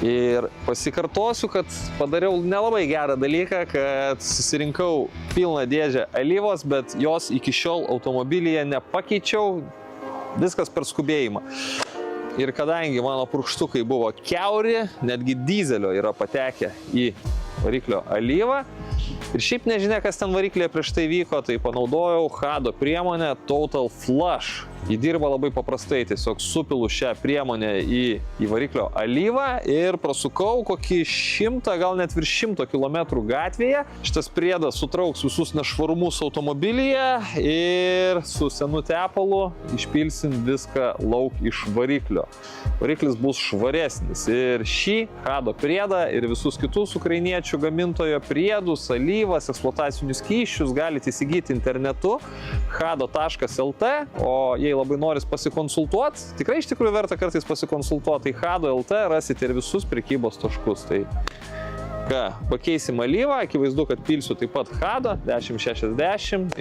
Ir pasikartosiu, kad padariau nelabai gerą dalyką, kad susirinkau pilną dėžę alyvos, bet jos iki šiol automobilyje nepakeičiau, viskas per skubėjimą. Ir kadangi mano purkštukai buvo kiauri, netgi dizelio yra patekę į variklio alyvą. Ir šiaip nežinia, kas ten variklėje prieš tai vyko, tai panaudojau Hado priemonę Total Flush. Ji dirba labai paprastai, tiesiog supilu šią priemonę į variklio alyvą ir prasukau kokį 100, gal net virš 100 km gatvėje. Šitas priedas sutrauks visus nešvarumus automobilyje ir su senu tepalu išpilsim viską lauk iš variklio. Variklis bus švaresnis ir šį Hado priedą ir visus kitus ukrainiečių gamintojo priedus, alyvas, eksploatacinius skysčius galite įsigyti internetu hado.lt, o jei labai noris pasikonsultuoti, tikrai iš tikrųjų verta kartais pasikonsultuoti, tai hado.lt rasite ir visus prekybos taškus. Tai ką, pakeisim alyvą, akivaizdu, kad pilsiu taip pat Hado 1060.